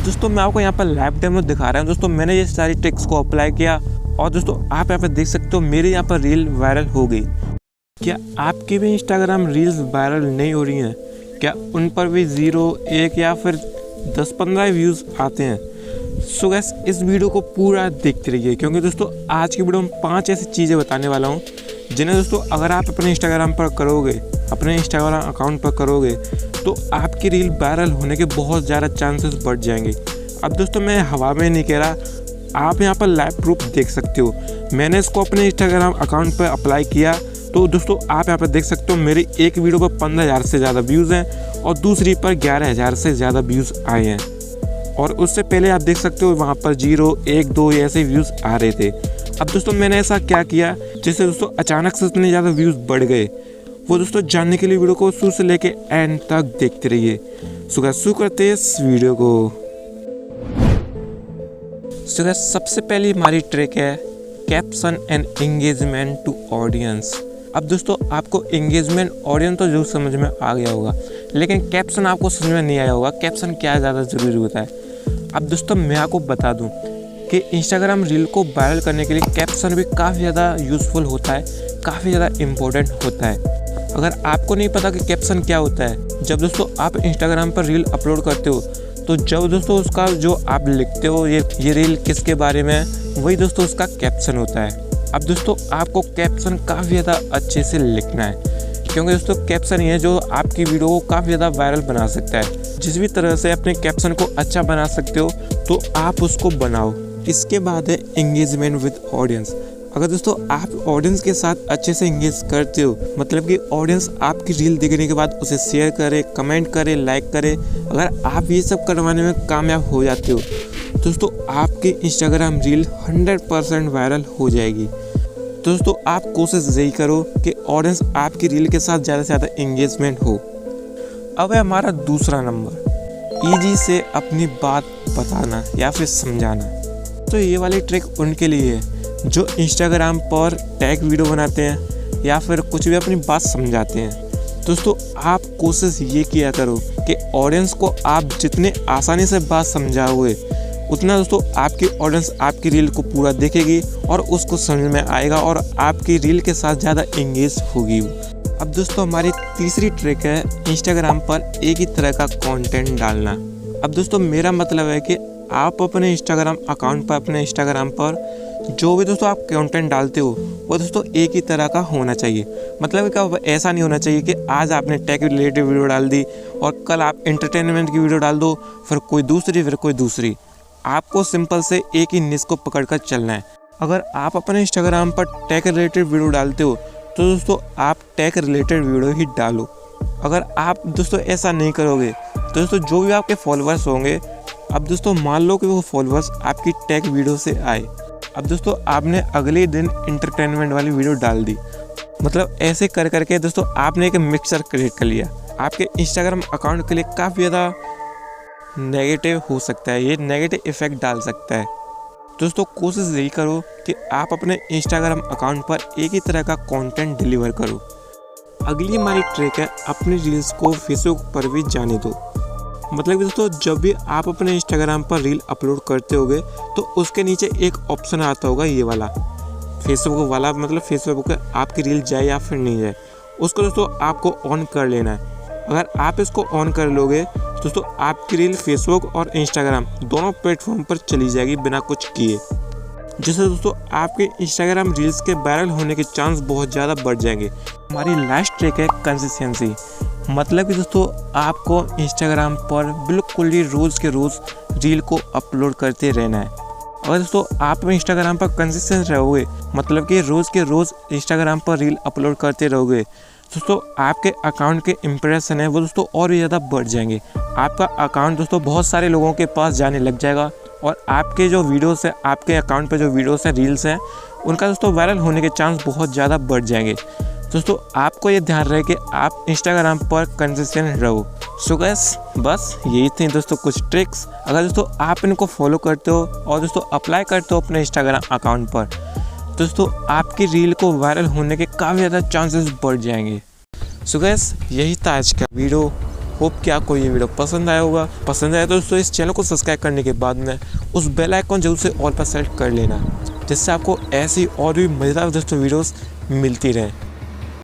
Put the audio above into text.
दोस्तों मैं आपको यहाँ पर लाइव डेमो दिखा रहा हूँ। दोस्तों मैंने ये सारी ट्रिक्स को अप्लाई किया और दोस्तों आप यहाँ पर देख सकते हो मेरे यहाँ पर रील वायरल हो गई। क्या आपकी भी इंस्टाग्राम रील्स वायरल नहीं हो रही हैं? क्या उन पर भी 0, 1 या फिर 10-15 व्यूज़ आते हैं? सो गाइस इस वीडियो को पूरा देखते रहिए, क्योंकि दोस्तों आज की वीडियो में 5 ऐसी चीज़ें बताने वाला हूँ जिन्हें दोस्तों अगर आप अपने इंस्टाग्राम पर करोगे, अपने इंस्टाग्राम अकाउंट पर करोगे तो आपकी रील वायरल होने के बहुत ज़्यादा चांसेस बढ़ जाएंगे। अब दोस्तों मैं हवा में नहीं कह रहा, आप यहाँ पर लाइव प्रूफ देख सकते हो। मैंने इसको अपने इंस्टाग्राम अकाउंट पर अप्लाई किया तो दोस्तों आप यहाँ पर देख सकते हो मेरी एक वीडियो पर 15,000 से ज़्यादा व्यूज़ हैं और दूसरी पर 11,000 से ज़्यादा व्यूज़ आए हैं। और उससे पहले आप देख सकते हो वहाँ पर 0, 1, 2 ऐसे व्यूज़ आ रहे थे। अब दोस्तों मैंने ऐसा क्या किया जिससे दोस्तों अचानक से इतने ज़्यादा व्यूज़ बढ़ गए, वो दोस्तों जानने के लिए वीडियो को शुरू से लेके एंड तक देखते रहिए। शुरू करते हैं इस वीडियो को। सबसे पहली हमारी ट्रिक है caption and engagement to audience. अब दोस्तों आपको एंगेजमेंट ऑडियंस तो जरूर समझ में आ गया होगा, लेकिन कैप्शन आपको समझ में नहीं आया होगा कैप्शन क्या ज़्यादा ज़रूरी होता है। अब दोस्तों मैं आपको बता दूं कि इंस्टाग्राम रील को वायरल करने के लिए कैप्शन भी काफ़ी ज़्यादा यूज़फुल होता है, काफ़ी ज़्यादा इम्पोर्टेंट होता है। अगर आपको नहीं पता कि कैप्शन क्या होता है, जब दोस्तों आप इंस्टाग्राम पर रील अपलोड करते हो तो जब दोस्तों उसका जो आप लिखते हो ये रील किसके बारे में है, वही दोस्तों उसका कैप्शन होता है। अब दोस्तों आपको कैप्शन काफ़ी ज़्यादा अच्छे से लिखना है, क्योंकि दोस्तों कैप्शन ही है जो आपकी वीडियो को काफ़ी ज़्यादा वायरल बना सकता है। जिस भी तरह से अपने कैप्शन को अच्छा बना सकते हो तो आप उसको बनाओ। इसके बाद है एंगेजमेंट विद ऑडियंस। अगर दोस्तों आप ऑडियंस के साथ अच्छे से एंगेज करते हो, मतलब कि ऑडियंस आपकी रील देखने के बाद उसे शेयर करे, कमेंट करे, लाइक करे, अगर आप ये सब करवाने में कामयाब हो जाते हो दोस्तों आपकी इंस्टाग्राम रील 100% वायरल हो जाएगी। दोस्तों आप कोशिश यही करो कि ऑडियंस आपकी रील के साथ ज़्यादा से ज़्यादा एंगेजमेंट हो। अब है हमारा दूसरा नंबर, ईजी से अपनी बात बताना या फिर समझाना। तो ये वाली ट्रिक उनके लिए है जो इंस्टाग्राम पर टैग वीडियो बनाते हैं या फिर कुछ भी अपनी बात समझाते हैं। दोस्तों आप कोशिश ये किया करो कि ऑडियंस को आप जितने आसानी से बात समझाओगे उतना दोस्तों आपकी ऑडियंस आपकी रील को पूरा देखेगी और उसको समझ में आएगा और आपकी रील के साथ ज़्यादा एंगेज होगी। अब दोस्तों हमारी तीसरी ट्रिक है इंस्टाग्राम पर एक ही तरह का कंटेंट डालना। अब दोस्तों मेरा मतलब है कि आप अपने इंस्टाग्राम अकाउंट पर, अपने इंस्टाग्राम पर जो भी दोस्तों आप कंटेंट डालते हो वो दोस्तों एक ही तरह का होना चाहिए। मतलब कि ऐसा नहीं होना चाहिए कि आज आपने टेक रिलेटेड वीडियो डाल दी और कल आप एंटरटेनमेंट की वीडियो डाल दो, फिर कोई दूसरी। आपको सिंपल से एक ही निश को पकड़कर चलना है। अगर आप अपने इंस्टाग्राम पर टेक रिलेटेड वीडियो डालते हो तो दोस्तों आप टेक रिलेटेड वीडियो ही डालो। अगर आप दोस्तों ऐसा नहीं करोगे तो दोस्तों जो भी आपके फॉलोअर्स होंगे, अब दोस्तों मान लो कि वो फॉलोअर्स आपकी टेक वीडियो से आए, अब दोस्तों आपने अगले दिन एंटरटेनमेंट वाली वीडियो डाल दी, मतलब ऐसे कर करके दोस्तों आपने एक मिक्सचर क्रिएट कर लिया। आपके इंस्टाग्राम अकाउंट के लिए काफ़ी ज़्यादा नेगेटिव हो सकता है, ये नेगेटिव इफेक्ट डाल सकता है। दोस्तों कोशिश यही करो कि आप अपने इंस्टाग्राम अकाउंट पर एक ही तरह का कंटेंट डिलीवर करो। अगली हमारी ट्रिक है अपनी रील्स को फेसबुक पर भी जाने दो। मतलब कि दोस्तों जब भी आप अपने इंस्टाग्राम पर रील अपलोड करते होगे तो उसके नीचे एक ऑप्शन आता होगा ये वाला फेसबुक वाला, मतलब फेसबुक पे आपकी रील जाए या फिर नहीं जाए, उसको दोस्तों आपको ऑन कर लेना है। अगर आप इसको ऑन कर लोगे दोस्तों आपकी रील फेसबुक और इंस्टाग्राम दोनों प्लेटफॉर्म पर चली जाएगी बिना कुछ किए, जिससे दोस्तों आपके इंस्टाग्राम रील्स के वायरल होने के चांस बहुत ज़्यादा बढ़ जाएंगे। हमारी लास्ट ट्रिक है कंसिस्टेंसी। मतलब कि दोस्तों आपको इंस्टाग्राम पर बिल्कुल ही रोज़ के रोज़ रील को अपलोड करते रहना है। अगर दोस्तों आप इंस्टाग्राम पर कंसिस्टेंट रहोगे, मतलब कि रोज़ के रोज़ इंस्टाग्राम पर रील अपलोड करते रहोगे, दोस्तों आपके अकाउंट के इम्प्रेशन है वो दोस्तों और भी ज़्यादा बढ़ जाएंगे। आपका अकाउंट दोस्तों बहुत सारे लोगों के पास जाने लग जाएगा और आपके जो वीडियोस है, आपके अकाउंट पे जो वीडियोस हैं, रील्स हैं, उनका दोस्तों वायरल होने के चांस बहुत ज़्यादा बढ़ जाएंगे। दोस्तों आपको ये ध्यान रहे कि आप इंस्टाग्राम पर कंसिस्टेंट रहो। सो गाइस बस यही थी दोस्तों कुछ ट्रिक्स। अगर दोस्तों आप इनको फॉलो करते हो और दोस्तों अप्लाई करते हो अपने इंस्टाग्राम अकाउंट पर, दोस्तों आपकी रील को वायरल होने के काफ़ी ज़्यादा चांसेस बढ़ जाएंगे। सो गाइस यही था आज का वीडियो। होप कि आपको ये वीडियो पसंद आया होगा। पसंद आया तो दोस्तों इस चैनल को सब्सक्राइब करने के बाद में उस बेल आइकन जरूर से ऑल पर सेलेक्ट कर लेना, जिससे आपको ऐसी और भी मज़ेदार दोस्तों वीडियोस मिलती रहें।